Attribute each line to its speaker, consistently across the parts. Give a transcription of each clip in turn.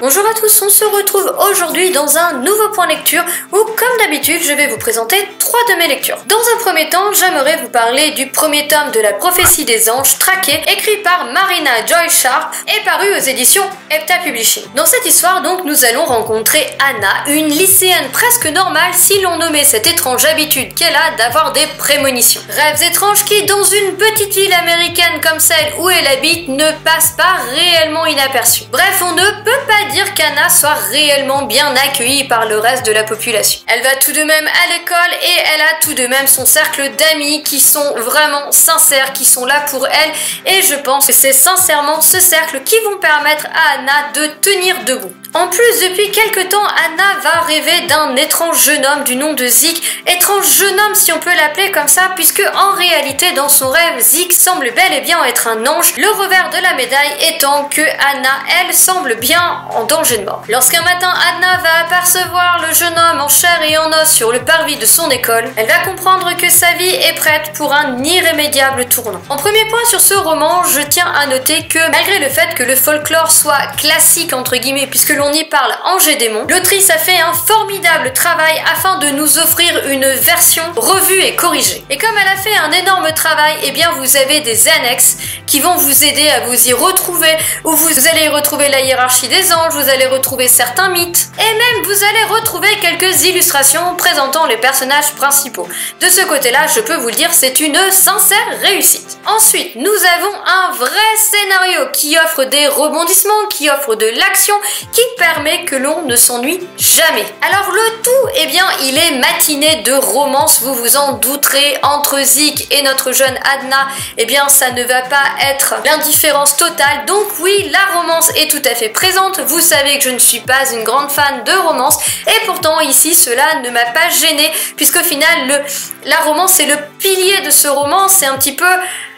Speaker 1: Bonjour à tous, on se retrouve aujourd'hui dans un nouveau point lecture où, comme d'habitude, je vais vous présenter 3 de mes lectures. Dans un premier temps, j'aimerais vous parler du premier tome de la prophétie des anges traqué, écrit par Marina Joy Sharp et paru aux éditions Hepta Publishing. Dans cette histoire, donc, nous allons rencontrer Anna, une lycéenne presque normale si l'on nommait cette étrange habitude qu'elle a d'avoir des prémonitions. Rêves étranges qui, dans une petite ville américaine comme celle où elle habite, ne passent pas réellement inaperçus. Bref, on ne peut pas dire qu'Anna soit réellement bien accueillie par le reste de la population. Elle va tout de même à l'école et elle a tout de même son cercle d'amis qui sont vraiment sincères, qui sont là pour elle, et je pense que c'est sincèrement ce cercle qui vont permettre à Anna de tenir debout. En plus, depuis quelque temps, Anna va rêver d'un étrange jeune homme du nom de Zeke. Étrange jeune homme si on peut l'appeler comme ça, puisque en réalité, dans son rêve, Zeke semble bel et bien être un ange, le revers de la médaille étant que Anna, elle, semble bien en danger de mort. Lorsqu'un matin, Anna va apercevoir le jeune homme en chair et en os sur le parvis de son école, elle va comprendre que sa vie est prête pour un irrémédiable tournant. En premier point sur ce roman, je tiens à noter que malgré le fait que le folklore soit classique entre guillemets, puisque l'on y parle ange et démon, l'autrice a fait un formidable travail afin de nous offrir une version revue et corrigée. Et comme elle a fait un énorme travail, eh bien vous avez des annexes qui vont vous aider à vous y retrouver, où vous allez y retrouver la hiérarchie des anges, vous allez retrouver certains mythes, et même vous allez retrouver quelques illustrations présentant les personnages principaux. De ce côté-là, je peux vous le dire, c'est une sincère réussite. Ensuite, nous avons un vrai scénario qui offre des rebondissements, qui offre de l'action, qui permet que l'on ne s'ennuie jamais. Alors le tout, eh bien, il est matiné de romance, vous vous en douterez, entre Zeke et notre jeune Anna, eh bien, ça ne va pas être l'indifférence totale, donc oui, la romance est tout à fait présente, vous savez que je ne suis pas une grande fan de romance, et pourtant ici, cela ne m'a pas gênée, puisqu'au final, la romance est le pilier de ce roman, c'est un petit peu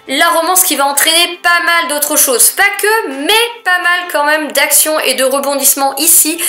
Speaker 1: la romance qui va entraîner pas mal d'autres choses. Pas que, mais pas mal quand même d'action et de rebondissements ici.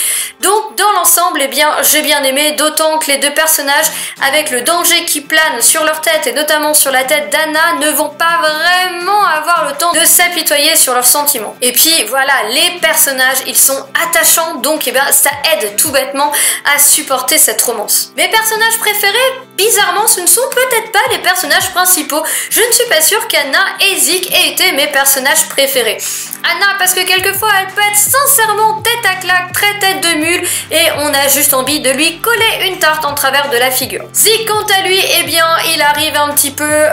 Speaker 1: Donc dans l'ensemble, eh bien, j'ai bien aimé, d'autant que les deux personnages, avec le danger qui plane sur leur tête et notamment sur la tête d'Anna, ne vont pas vraiment avoir le temps de s'apitoyer sur leurs sentiments. Et puis voilà, les personnages, ils sont attachants, donc eh bien, ça aide tout bêtement à supporter cette romance. Mes personnages préférés, bizarrement, ce ne sont peut-être pas les personnages principaux. Je ne suis pas sûre qu'Anna et Zeke aient été mes personnages préférés. Anna, parce que quelquefois elle peut être sincèrement tête à claque, très tête de mule, et on a juste envie de lui coller une tarte en travers de la figure. Zeke, quant à lui, eh bien, il arrive un petit peu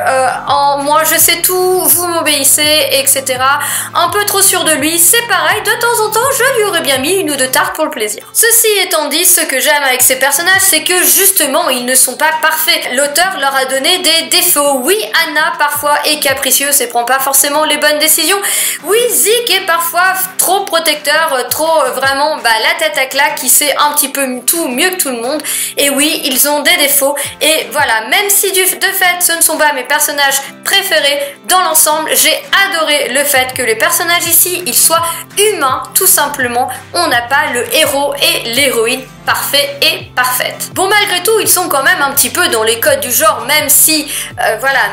Speaker 1: en moi je sais tout, vous m'obéissez, etc. Un peu trop sûr de lui, c'est pareil, de temps en temps je lui aurais bien mis une ou deux tartes pour le plaisir. Ceci étant dit, ce que j'aime avec ces personnages, c'est que justement ils ne sont pas parfaits. L'auteur leur a donné des défauts. Oui, Anna parfois est capricieuse et prend pas forcément les bonnes décisions. Oui, Zeke est parfois trop protecteur, trop vraiment la tête à claque, qui sait un petit peu tout mieux que tout le monde. Et oui, ils ont des défauts. Et voilà, même si de fait ce ne sont pas mes personnages préférés, dans l'ensemble, j'ai adoré le fait que les personnages ici, ils soient humains, tout simplement. On n'a pas le héros et l'héroïne parfait et parfaite. Bon, malgré tout, ils sont quand même un petit peu dans les codes du genre, même si,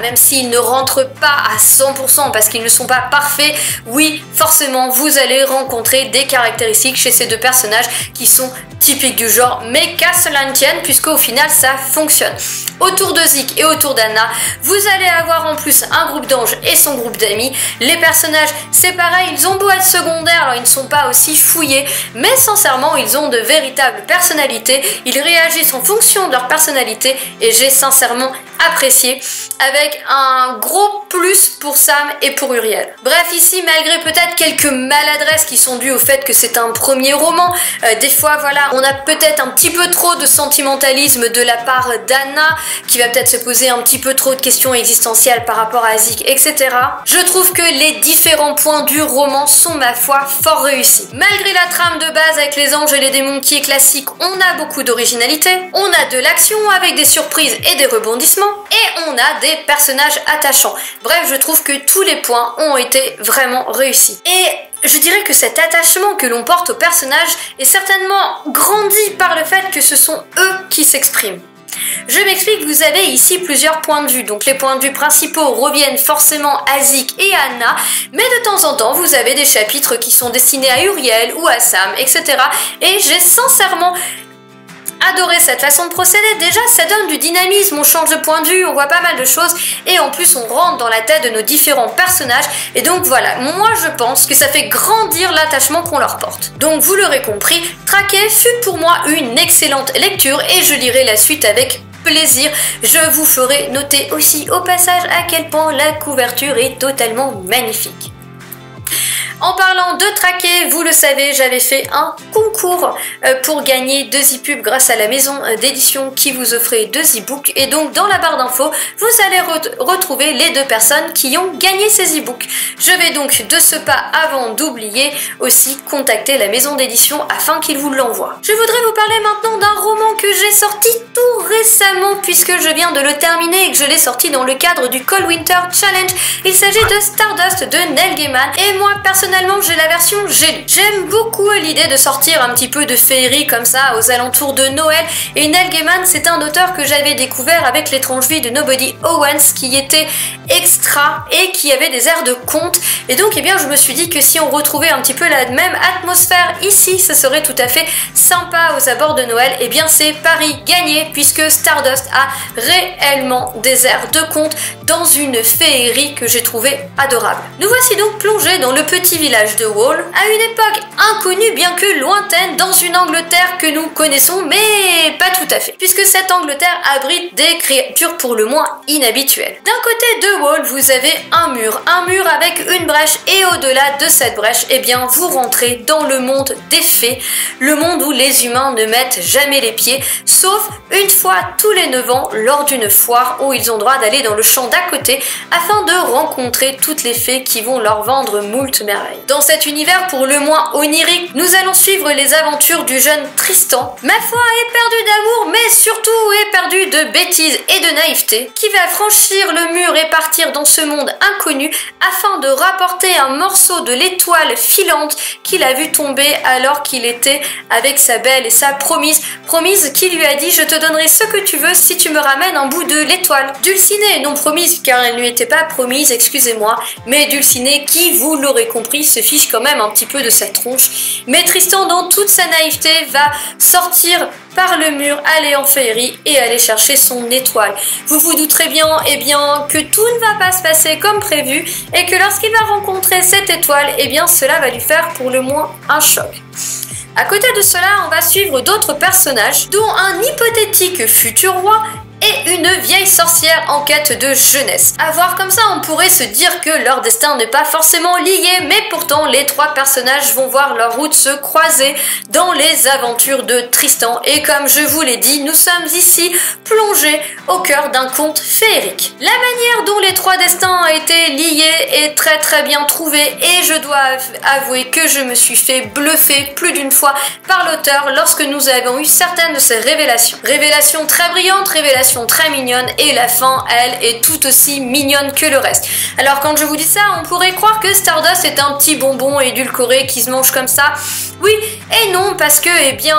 Speaker 1: même s'ils ne rentrent pas à 100% parce qu'ils ne sont pas parfaits, oui, forcément, vous allez rencontrer des caractéristiques chez ces deux personnages qui sont typiques du genre, mais qu'à cela ne tienne, puisqu'au final, ça fonctionne. Autour de Zeke et autour d'Anna, vous allez avoir en plus un groupe d'anges et son groupe d'amis. Les personnages, c'est pareil, ils ont beau être secondaires, alors ils ne sont pas aussi fouillés, mais sincèrement, ils ont de véritables personnalités, ils réagissent en fonction de leur personnalité, et j'ai sincèrement apprécié, avec un gros plus pour Sam et pour Uriel. Bref, ici, malgré peut-être quelques maladresses qui sont dues au fait que c'est un premier roman, des fois, voilà, on a peut-être un petit peu trop de sentimentalisme de la part d'Anna, qui va peut-être se poser un petit peu trop de questions existentielles par rapport à Zeke, etc. Je trouve que les différents points du roman sont, ma foi, fort réussis. Malgré la trame de base avec les anges et les démons qui est classique, on a beaucoup d'originalité, on a de l'action avec des surprises et des rebondissements, et on a des personnages attachants. Bref, je trouve que tous les points ont été vraiment réussis. Et je dirais que cet attachement que l'on porte aux personnages est certainement grandi par le fait que ce sont eux qui s'expriment. Je m'explique, vous avez ici plusieurs points de vue, donc les points de vue principaux reviennent forcément à Zik et à Anna, mais de temps en temps vous avez des chapitres qui sont destinés à Uriel ou à Sam, etc. Et j'ai sincèrement adoré cette façon de procéder. Déjà, ça donne du dynamisme, on change de point de vue, on voit pas mal de choses et en plus on rentre dans la tête de nos différents personnages et donc voilà, moi je pense que ça fait grandir l'attachement qu'on leur porte. Donc vous l'aurez compris, Traqué fut pour moi une excellente lecture et je lirai la suite avec plaisir. Je vous ferai noter aussi au passage à quel point la couverture est totalement magnifique. En parlant de Traqué, vous le savez, j'avais fait un concours pour gagner 2 e-pubs grâce à la maison d'édition qui vous offrait 2 e-books. Et donc dans la barre d'infos, vous allez retrouver les 2 personnes qui ont gagné ces e-books. Je vais donc de ce pas, avant d'oublier, aussi contacter la maison d'édition afin qu'ils vous l'envoient. Je voudrais vous parler maintenant d'un roman que j'ai sorti tout récemment puisque je viens de le terminer et que je l'ai sorti dans le cadre du Cold Winter Challenge. Il s'agit de Stardust de Neil Gaiman et moi personnellement j'ai la version j'ai lu. J'aime beaucoup l'idée de sortir un petit peu de féerie comme ça aux alentours de Noël et Neil Gaiman c'est un auteur que j'avais découvert avec L'étrange vie de Nobody Owens qui était extra et qui avait des airs de conte et donc eh bien je me suis dit que si on retrouvait un petit peu la même atmosphère ici ce serait tout à fait sympa aux abords de Noël. Et bien c'est pari gagné puisque Stardust a réellement des airs de conte dans une féerie que j'ai trouvé adorable. Nous voici donc plongés dans le petit village de Wall, à une époque inconnue bien que lointaine, dans une Angleterre que nous connaissons mais pas tout à fait, puisque cette Angleterre abrite des créatures pour le moins inhabituelles. D'un côté de Wall, vous avez un mur avec une brèche et au-delà de cette brèche, eh bien vous rentrez dans le monde des fées, le monde où les humains ne mettent jamais les pieds, sauf une fois tous les 9 ans lors d'une foire où ils ont droit d'aller dans le champ d'à côté afin de rencontrer toutes les fées qui vont leur vendre moult merveilles. Dans cet univers pour le moins onirique, nous allons suivre les aventures du jeune Tristan, ma foi éperdu d'amour mais surtout éperdu de bêtises et de naïveté, qui va franchir le mur et partir dans ce monde inconnu afin de rapporter un morceau de l'étoile filante qu'il a vu tomber alors qu'il était avec sa belle et sa promise qui lui a dit « Je te donnerai ce que tu veux si tu me ramènes un bout de l'étoile ». Dulcinée, non promise car elle ne lui était pas promise, excusez-moi, mais Dulcinée qui, vous l'aurez compris, se fiche quand même un petit peu de sa tronche. Mais Tristan, dans toute sa naïveté, va sortir par le mur, aller en féerie et aller chercher son étoile. Vous vous douterez bien, eh bien, que tout ne va pas se passer comme prévu et que lorsqu'il va rencontrer cette étoile, eh bien, cela va lui faire pour le moins un choc. À côté de cela, on va suivre d'autres personnages, dont un hypothétique futur roi et une vieille sorcière en quête de jeunesse. À voir comme ça, on pourrait se dire que leur destin n'est pas forcément lié, mais pourtant les 3 personnages vont voir leur route se croiser dans les aventures de Tristan. Et comme je vous l'ai dit, nous sommes ici plongés au cœur d'un conte féerique. La manière dont les 3 destins ont été liés est très bien trouvée et je dois avouer que je me suis fait bluffer plus d'une fois par l'auteur lorsque nous avons eu certaines de ces révélations. Révélations très brillantes, révélations très mignonne et la fin, elle, est tout aussi mignonne que le reste. Alors quand je vous dis ça, on pourrait croire que Stardust est un petit bonbon édulcoré qui se mange comme ça. Oui et non, parce que, eh bien,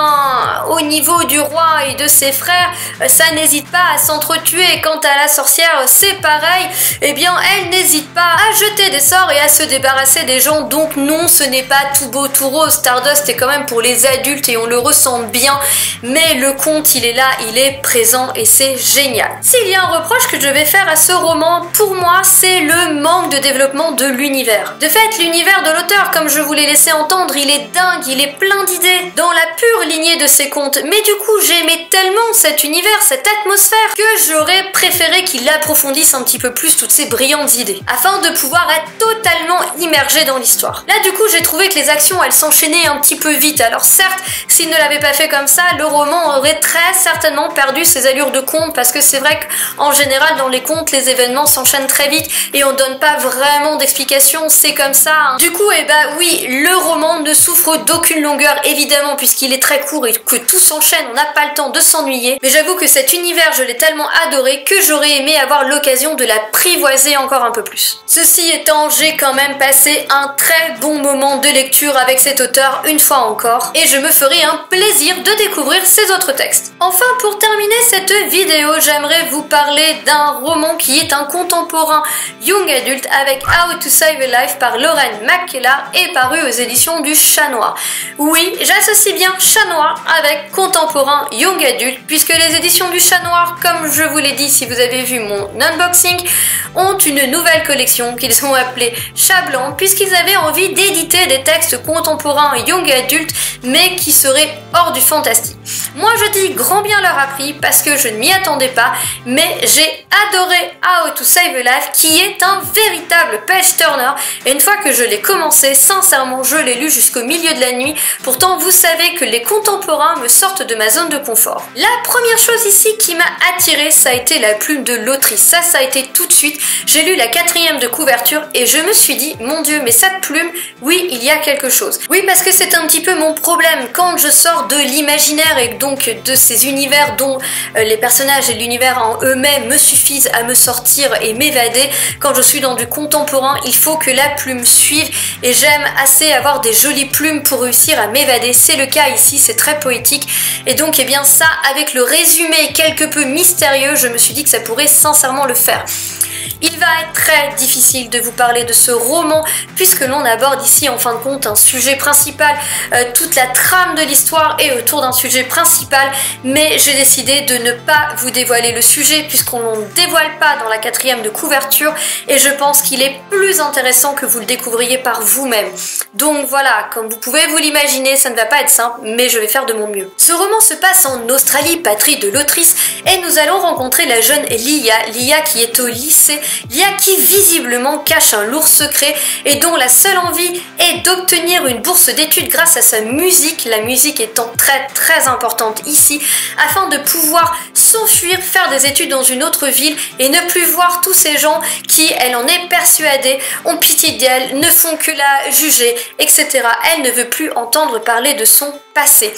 Speaker 1: au niveau du roi et de ses frères, ça n'hésite pas à s'entretuer. Quant à la sorcière, c'est pareil. Eh bien, elle n'hésite pas à jeter des sorts et à se débarrasser des gens. Donc non, ce n'est pas tout beau, tout rose. Stardust est quand même pour les adultes et on le ressent bien. Mais le conte, il est là, il est présent et c'est génial. S'il y a un reproche que je vais faire à ce roman, pour moi, c'est le manque de développement de l'univers. De fait, l'univers de l'auteur, comme je vous l'ai laissé entendre, il est dingue, il est plein d'idées, dans la pure lignée de ses contes. Mais du coup, j'aimais tellement cet univers, cette atmosphère, que j'aurais préféré qu'il approfondisse un petit peu plus toutes ces brillantes idées, afin de pouvoir être totalement immergé dans l'histoire. Là, du coup, j'ai trouvé que les actions, elles s'enchaînaient un petit peu vite. Alors certes, s'il ne l'avait pas fait comme ça, le roman aurait très certainement perdu ses allures de conte, parce que c'est vrai qu'en général dans les contes les événements s'enchaînent très vite et on donne pas vraiment d'explications, c'est comme ça hein. Du coup eh bah oui, le roman ne souffre d'aucun aucune longueur évidemment puisqu'il est très court et que tout s'enchaîne, on n'a pas le temps de s'ennuyer. Mais j'avoue que cet univers, je l'ai tellement adoré que j'aurais aimé avoir l'occasion de l'apprivoiser encore un peu plus. Ceci étant, j'ai quand même passé un très bon moment de lecture avec cet auteur une fois encore et je me ferai un plaisir de découvrir ses autres textes. Enfin, pour terminer cette vidéo, j'aimerais vous parler d'un roman qui est un contemporain young adulte avec How to Save a Life par Lauren McKellar et paru aux éditions du Chat Noir. Oui, j'associe bien Chat Noir avec contemporain young adulte puisque les éditions du Chat Noir, comme je vous l'ai dit si vous avez vu mon unboxing, ont une nouvelle collection qu'ils ont appelée Chat Blanc puisqu'ils avaient envie d'éditer des textes contemporains young adultes mais qui seraient hors du fantastique. Moi je dis grand bien leur a pris parce que je ne m'y attendais pas, mais j'ai adoré How to Save a Life qui est un véritable page turner et une fois que je l'ai commencé, sincèrement je l'ai lu jusqu'au milieu de la nuit. Pourtant vous savez que les contemporains me sortent de ma zone de confort. La première chose ici qui m'a attirée, ça a été la plume de l'autrice. Ça a été tout de suite. J'ai lu la 4e de couverture et je me suis dit, mon Dieu, mais cette plume, oui, il y a quelque chose. Oui, parce que c'est un petit peu mon problème quand je sors de l'imaginaire et donc de ces univers dont les personnages et l'univers en eux-mêmes me suffisent à me sortir et m'évader. Quand je suis dans du contemporain, il faut que la plume suive et j'aime assez avoir des jolies plumes pour réussir à m'évader. C'est le cas ici, c'est très poétique et donc eh bien ça, avec le résumé quelque peu mystérieux, je me suis dit que ça pourrait sincèrement le faire. Il va être très difficile de vous parler de ce roman puisque l'on aborde ici en fin de compte un sujet principal, toute la trame de l'histoire est autour d'un sujet principal, mais j'ai décidé de ne pas vous dévoiler le sujet puisqu'on ne dévoile pas dans la 4e de couverture et je pense qu'il est plus intéressant que vous le découvriez par vous-même. Donc voilà, comme vous pouvez vous l'imaginer, ça ne va pas être simple, mais je vais faire de mon mieux. Ce roman se passe en Australie, patrie de l'autrice, et nous allons rencontrer la jeune Lia qui est au lycée, Lia qui visiblement cache un lourd secret et dont la seule envie est d'obtenir une bourse d'études grâce à sa musique, la musique étant très importante ici, afin de pouvoir s'enfuir, faire des études dans une autre ville et ne plus voir tous ces gens qui, elle en est persuadée, ont pitié d'elle, ne font que la juger, etc. Elle ne veut plus entendre parler de son passé.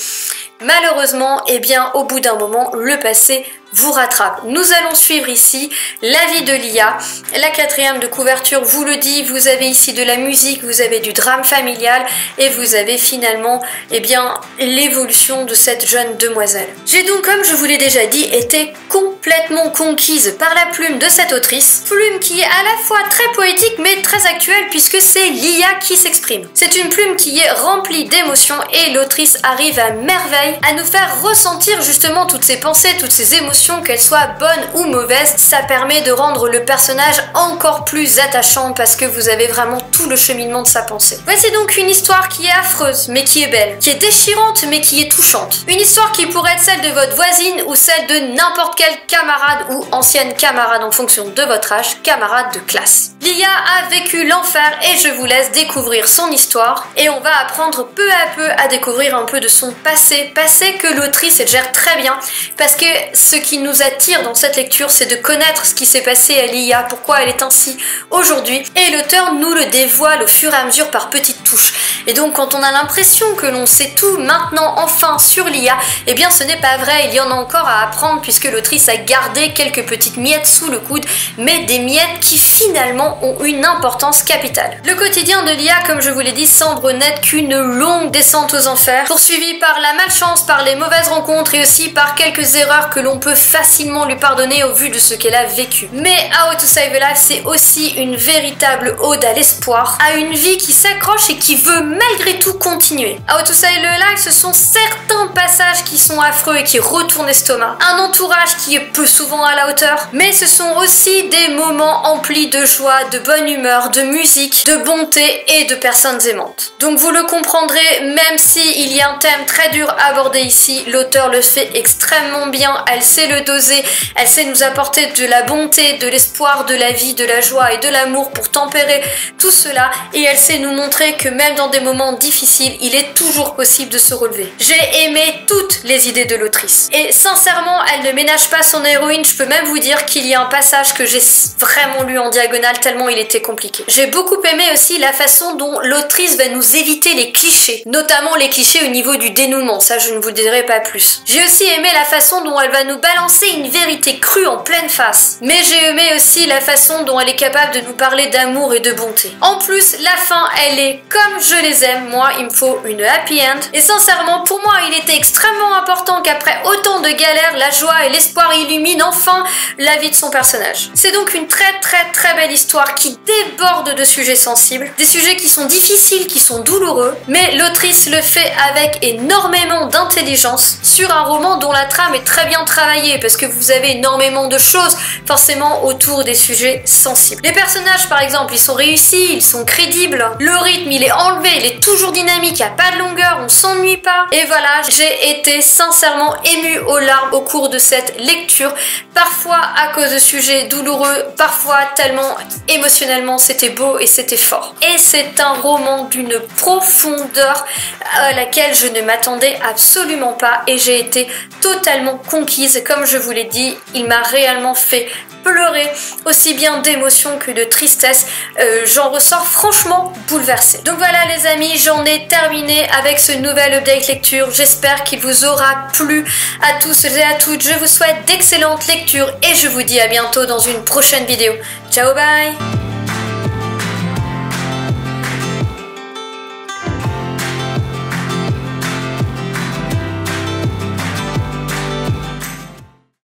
Speaker 1: Malheureusement, eh bien, au bout d'un moment, le passé vous rattrape. Nous allons suivre ici la vie de Lia. La 4e de couverture vous le dit, vous avez ici de la musique, vous avez du drame familial et vous avez finalement eh bien, l'évolution de cette jeune demoiselle. J'ai donc, comme je vous l'ai déjà dit, été complètement conquise par la plume de cette autrice. Plume qui est à la fois très poétique mais très actuelle puisque c'est Lia qui s'exprime. C'est une plume qui est remplie d'émotions et l'autrice arrive à merveille à nous faire ressentir justement toutes ces pensées, toutes ces émotions, qu'elles soient bonnes ou mauvaises. Ça permet de rendre le personnage encore plus attachant parce que vous avez vraiment tout le cheminement de sa pensée. Voici donc une histoire qui est affreuse mais qui est belle, qui est déchirante mais qui est touchante. Une histoire qui pourrait être celle de votre voisine ou celle de n'importe quel camarade ou ancienne camarade en fonction de votre âge, camarade de classe. Lia a vécu l'enfer et je vous laisse découvrir son histoire et on va apprendre peu à peu à découvrir un peu de son passé que l'autrice gère très bien parce que ce qui nous attire dans cette lecture, c'est de connaître ce qui s'est passé à Lia, pourquoi elle est ainsi aujourd'hui, et l'auteur nous le dévoile au fur et à mesure par petites touches. Et donc quand on a l'impression que l'on sait tout maintenant enfin sur Lia, eh bien ce n'est pas vrai, il y en a encore à apprendre puisque l'autrice a gardé quelques petites miettes sous le coude, mais des miettes qui finalement ont une importance capitale. Le quotidien de Lia, comme je vous l'ai dit, semble n'être qu'une longue descente aux enfers, poursuivie par la malchance, par les mauvaises rencontres et aussi par quelques erreurs que l'on peut facilement lui pardonner au vu de ce qu'elle a vécu. Mais How to Save a Life, c'est aussi une véritable ode à l'espoir, à une vie qui s'accroche et qui veut malgré tout continuer. How to Save a Life, ce sont certains passages qui sont affreux et qui retournent l'estomac, un entourage qui est peu souvent à la hauteur, mais ce sont aussi des moments emplis de joie, de bonne humeur, de musique, de bonté et de personnes aimantes. Donc vous le comprendrez, même si il y a un thème très dur à aborder ici, l'auteur le fait extrêmement bien, elle sait le doser, elle sait nous apporter de la bonté, de l'espoir, de la vie, de la joie et de l'amour pour tempérer tout cela et elle sait nous montrer que même dans des moments difficiles, il est toujours possible de se relever. J'ai aimé toutes les idées de l'autrice et sincèrement, elle ne ménage pas son héroïne, je peux même vous dire qu'il y a un passage que j'ai vraiment lu en diagonale tellement tellement il était compliqué. J'ai beaucoup aimé aussi la façon dont l'autrice va nous éviter les clichés, notamment les clichés au niveau du dénouement, ça je ne vous dirai pas plus. J'ai aussi aimé la façon dont elle va nous balancer une vérité crue en pleine face, mais j'ai aimé aussi la façon dont elle est capable de nous parler d'amour et de bonté. En plus, la fin, elle est comme je les aime, moi il me faut une happy end, et sincèrement pour moi il était extrêmement important qu'après autant de galères, la joie et l'espoir illuminent enfin la vie de son personnage. C'est donc une très belle histoire qui déborde de sujets sensibles, des sujets qui sont difficiles, qui sont douloureux, mais l'autrice le fait avec énormément d'intelligence sur un roman dont la trame est très bien travaillée parce que vous avez énormément de choses forcément autour des sujets sensibles. Les personnages par exemple, ils sont réussis, ils sont crédibles, le rythme il est enlevé, il est toujours dynamique, il n'y a pas de longueur, on s'ennuie pas, et voilà, j'ai été sincèrement émue aux larmes au cours de cette lecture, parfois à cause de sujets douloureux, parfois tellement émotionnellement c'était beau et c'était fort. Et c'est un roman d'une profondeur à laquelle je ne m'attendais absolument pas et j'ai été totalement conquise. Comme je vous l'ai dit, il m'a réellement fait pleurer, aussi bien d'émotion que de tristesse. J'en ressors franchement bouleversée. Donc voilà les amis, j'en ai terminé avec ce nouvel update lecture. J'espère qu'il vous aura plu à tous et à toutes. Je vous souhaite d'excellentes lectures et je vous dis à bientôt dans une prochaine vidéo. Ciao, bye!